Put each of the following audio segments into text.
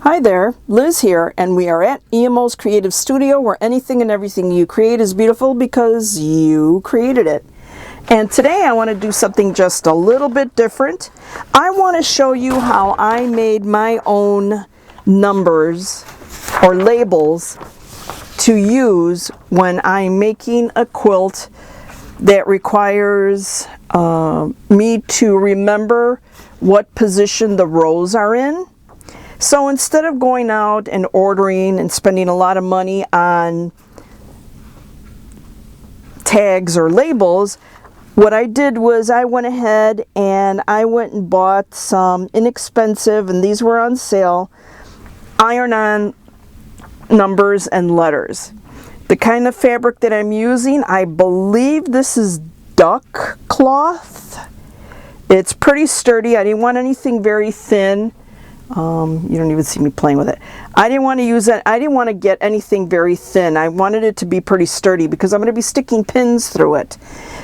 Hi there, Liz here, and we are at EMO's Creative Studio, where anything and everything you create is beautiful because you created it. And today I want to do something just a little bit different. I want to show you how I made my own numbers or labels to use when I'm making a quilt that requires me to remember what position the rows are in. So instead of going out and ordering and spending a lot of money on tags or labels, what I did was I went ahead and I went and bought some inexpensive, and these were on sale, iron-on numbers and letters. The kind of fabric that I'm using, I believe this is duck cloth. It's pretty sturdy. I didn't want anything very thin. You don't even see me playing with it. I didn't want to use it. I didn't want to get anything very thin. I wanted it to be pretty sturdy because I'm going to be sticking pins through it.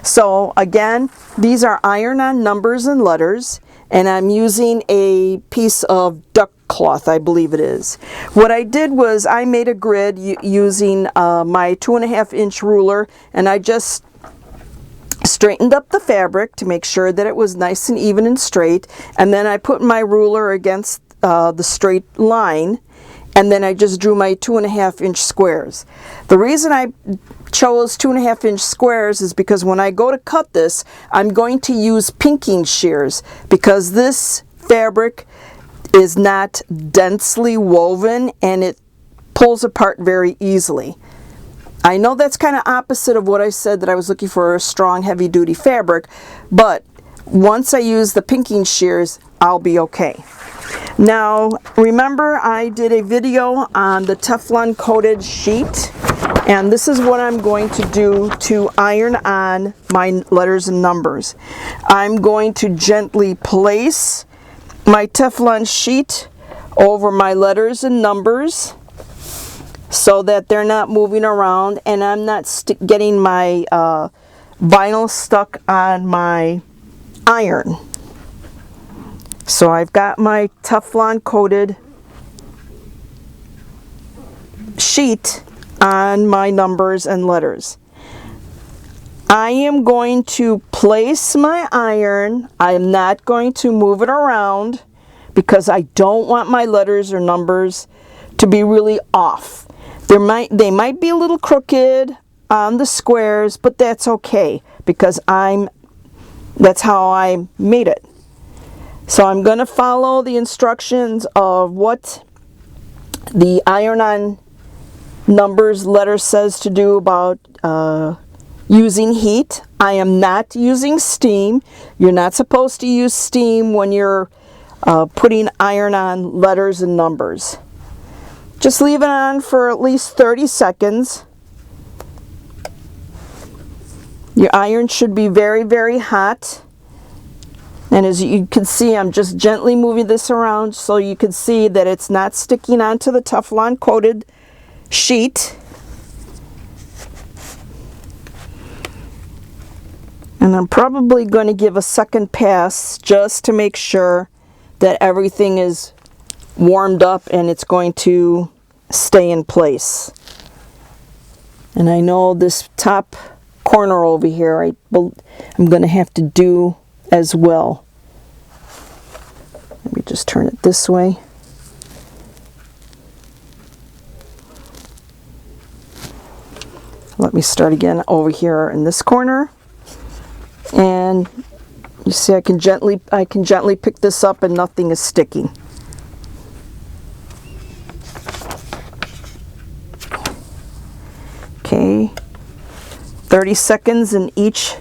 So again, these are iron-on numbers and letters, and I'm using a piece of duck cloth, I believe it is. What I did was I made a grid using my 2.5-inch ruler, and I just straightened up the fabric to make sure that it was nice and even and straight, and then I put my ruler against the straight line, and then I just drew my 2.5-inch squares. The reason I chose 2.5-inch squares is because when I go to cut this, I'm going to use pinking shears because this fabric is not densely woven and it pulls apart very easily. I know that's kind of opposite of what I said, that I was looking for a strong heavy-duty fabric, but once I use the pinking shears, I'll be okay. Now, remember I did a video on the Teflon coated sheet, and this is what I'm going to do to iron on my letters and numbers. I'm going to gently place my Teflon sheet over my letters and numbers so that they're not moving around and I'm not getting my vinyl stuck on my iron. So I've got my Teflon coated sheet on my numbers and letters. I am going to place my iron. I am not going to move it around because I don't want my letters or numbers to be really off. They might be a little crooked on the squares, but that's okay because that's how I made it. So I'm going to follow the instructions of what the iron-on numbers letter says to do about using heat. I am not using steam. You're not supposed to use steam when you're putting iron-on letters and numbers. Just leave it on for at least 30 seconds. Your iron should be very, very hot. And as you can see, I'm just gently moving this around so you can see that it's not sticking onto the Teflon coated sheet. And I'm probably going to give a second pass just to make sure that everything is warmed up and it's going to stay in place. And I know this top corner over here I'm going to have to do as well. Let me just turn it this way. Let me start again over here in this corner. And you see I can gently pick this up and nothing is sticking. Okay, 30 seconds in each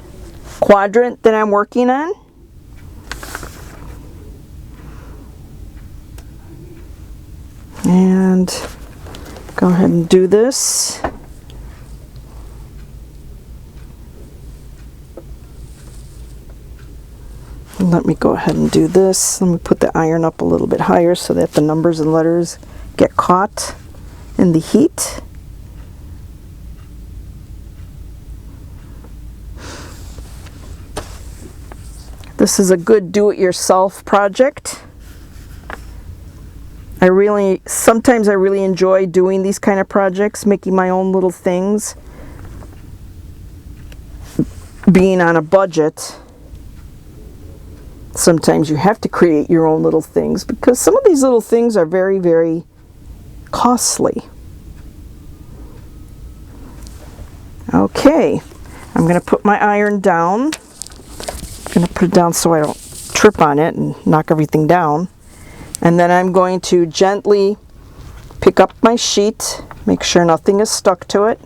quadrant that I'm working on. And go ahead and do this. And let me go ahead and do this. Let me put the iron up a little bit higher so that the numbers and letters get caught in the heat. This is a good do-it-yourself project. Sometimes I really enjoy doing these kind of projects, making my own little things. Being on a budget, sometimes you have to create your own little things because some of these little things are very, very costly. Okay, I'm going to put my iron down. I'm going to put it down so I don't trip on it and knock everything down. And then I'm going to gently pick up my sheet, make sure nothing is stuck to it.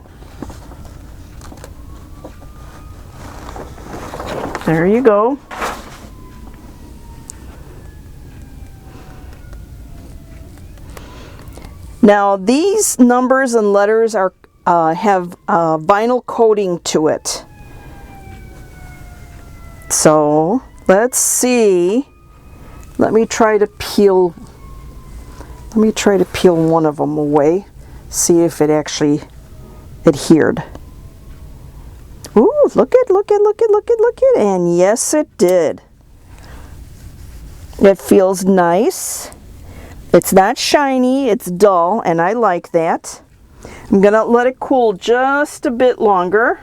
There you go. Now these numbers and letters are have vinyl coating to it. So let's see. Let me try to peel one of them away. See if it actually adhered. Ooh, look it. And yes, it did. It feels nice. It's not shiny, it's dull, and I like that. I'm gonna let it cool just a bit longer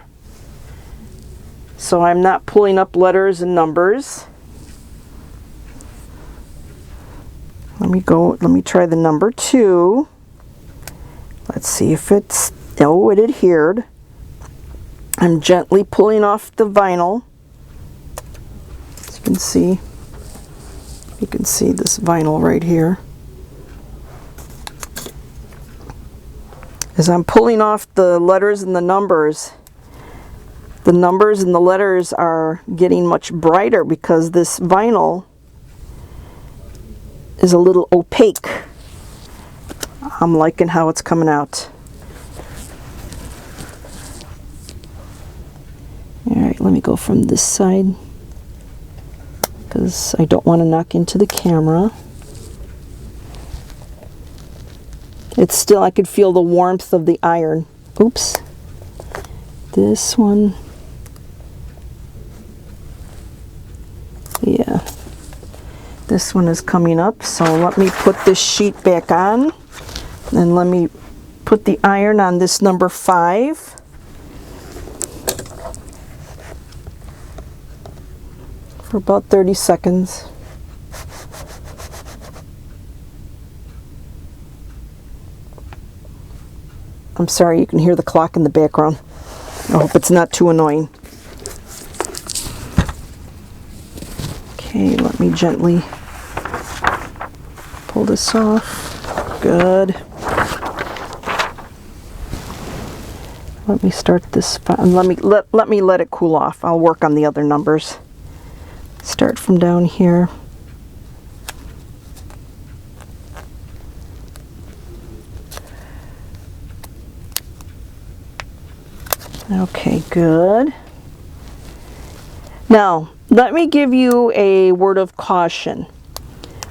so I'm not pulling up letters and numbers. Let me try the number 2. Let's see if it's, oh, it adhered. I'm gently pulling off the vinyl. As you can see this vinyl right here. As I'm pulling off the letters and the numbers and the letters are getting much brighter because this vinyl is a little opaque. I'm liking how it's coming out. Alright, let me go from this side because I don't want to knock into the camera. It's still, I could feel the warmth of the iron. Oops. This one. Yeah. This one is coming up, so let me put this sheet back on. And let me put the iron on this number 5. For about 30 seconds. I'm sorry, you can hear the clock in the background. I hope it's not too annoying. Okay, let me gently pull this off. Good. Let me start this, let me let it cool off. I'll work on the other numbers. Start from down here. Okay, good. Now, let me give you a word of caution.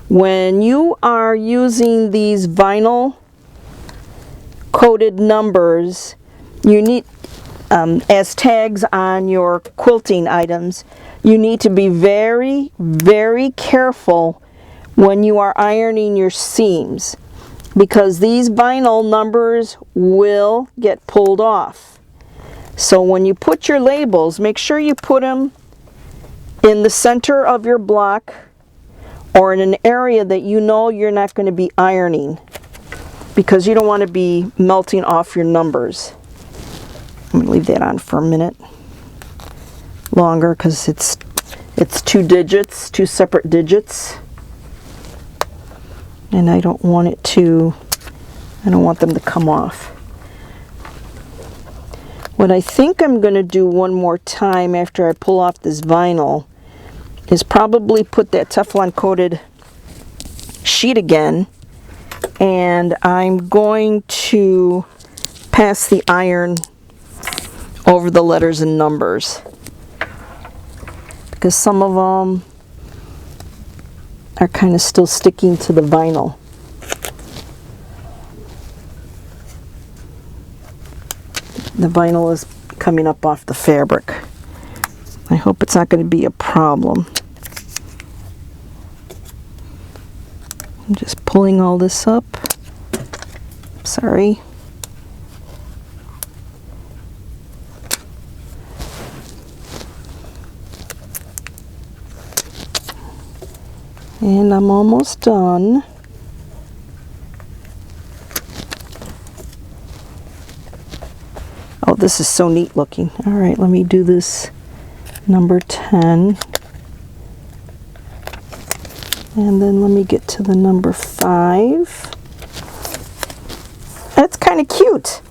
When you are using these vinyl coated numbers, you need, as tags on your quilting items, you need to be very, very careful when you are ironing your seams because these vinyl numbers will get pulled off. So when you put your labels, make sure you put them in the center of your block or in an area that you know you're not going to be ironing because you don't want to be melting off your numbers. I'm going to leave that on for a minute longer because it's 2 digits, 2 separate digits. And I don't want them to come off. What I think I'm going to do one more time after I pull off this vinyl is probably put that Teflon coated sheet again, and I'm going to pass the iron over the letters and numbers because some of them are kind of still sticking to the vinyl. The vinyl is coming up off the fabric. I hope it's not going to be a problem. I'm just pulling all this up. Sorry. And I'm almost done. Oh, this is so neat looking. All right, let me do this number 10. And then let me get to the number 5. That's kind of cute.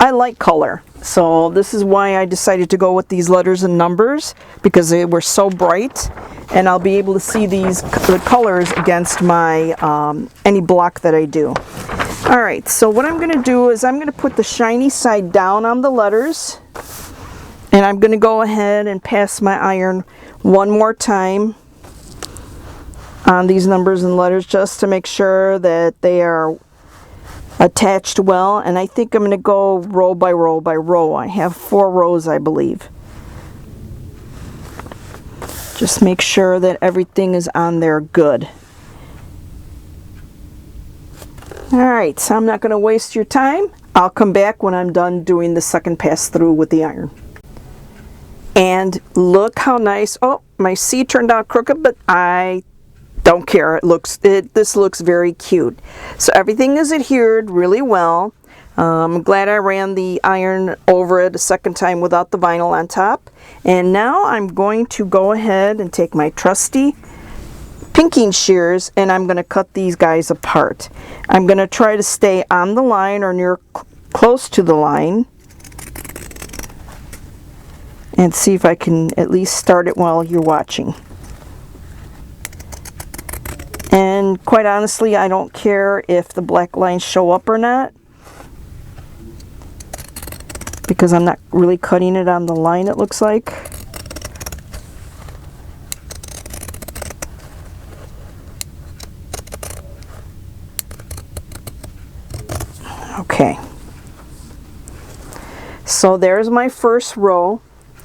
I like color. So this is why I decided to go with these letters and numbers, because they were so bright. And I'll be able to see the colors against my any block that I do. All right, so what I'm going to do is I'm going to put the shiny side down on the letters, and I'm going to go ahead and pass my iron one more time on these numbers and letters just to make sure that they are attached well. And I think I'm going to go row by row by row. I have 4 rows, I believe. Just make sure that everything is on there good. Alright, so I'm not going to waste your time. I'll come back when I'm done doing the second pass through with the iron. And look how nice. Oh, my C turned out crooked, but I don't care. This looks very cute. So everything is adhered really well. I'm glad I ran the iron over it a second time without the vinyl on top. And now I'm going to go ahead and take my trusty pinking shears, and I'm going to cut these guys apart. I'm going to try to stay on the line or near close to the line and see if I can at least start it while you're watching. And quite honestly, I don't care if the black lines show up or not, because I'm not really cutting it on the line, it looks like. Okay. So there's my first row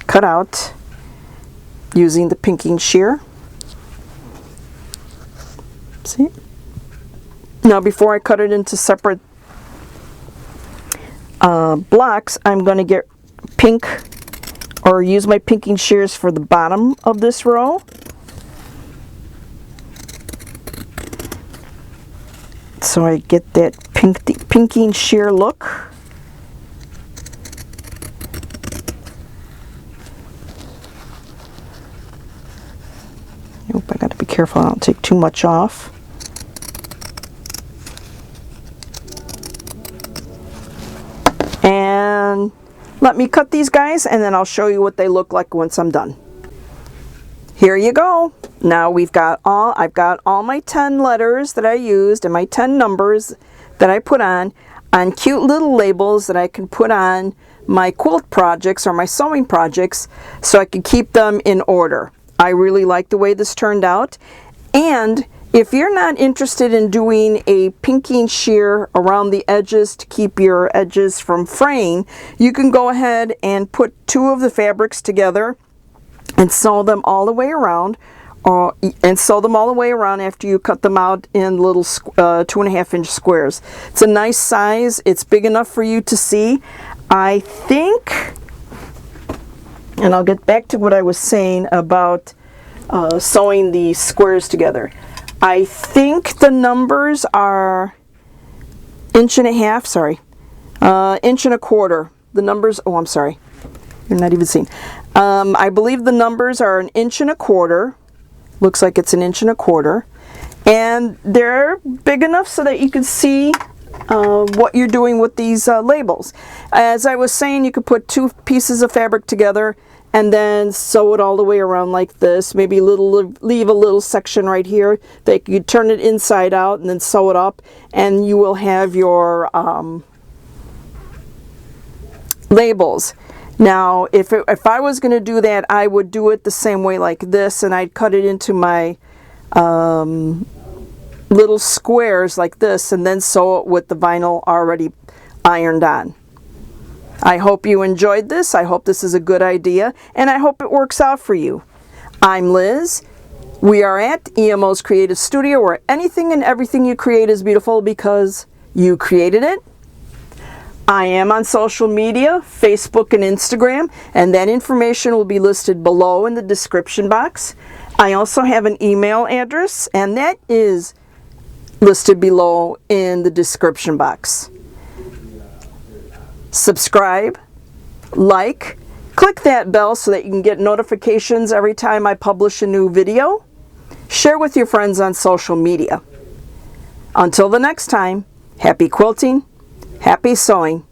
cut out using the pinking shear. See? Now before I cut it into separate blocks, I'm going to get pink or use my pinking shears for the bottom of this row. So I get that pinking shear look. Nope, I got to be careful I don't take too much off. And let me cut these guys, and then I'll show you what they look like once I'm done. Here you go. Now I've got all my 10 letters that I used and my 10 numbers that I put on cute little labels that I can put on my quilt projects or my sewing projects so I can keep them in order. I really like the way this turned out. And if you're not interested in doing a pinking shear around the edges to keep your edges from fraying, you can go ahead and put 2 of the fabrics together and sew them all the way around, after you cut them out in little 2.5-inch squares. It's a nice size. It's big enough for you to see. I think, and I'll get back to what I was saying about sewing the squares together. I think the numbers are 1.5 inch, 1.25 inch. The numbers, oh, I'm sorry. You're not even seeing. I believe the numbers are 1.25 inch. Looks like it's 1.25 inch. And they're big enough so that you can see what you're doing with these labels. As I was saying, you could put 2 pieces of fabric together and then sew it all the way around like this. Maybe leave a little section right here that you turn it inside out and then sew it up, and you will have your labels. Now, if I was going to do that, I would do it the same way like this, and I'd cut it into my little squares like this, and then sew it with the vinyl already ironed on. I hope you enjoyed this. I hope this is a good idea, and I hope it works out for you. I'm Liz. We are at EMO's Creative Studio, where anything and everything you create is beautiful because you created it. I am on social media, Facebook and Instagram, and that information will be listed below in the description box. I also have an email address, and that is listed below in the description box. Subscribe, like, click that bell so that you can get notifications every time I publish a new video. Share with your friends on social media. Until the next time, happy quilting, happy sewing.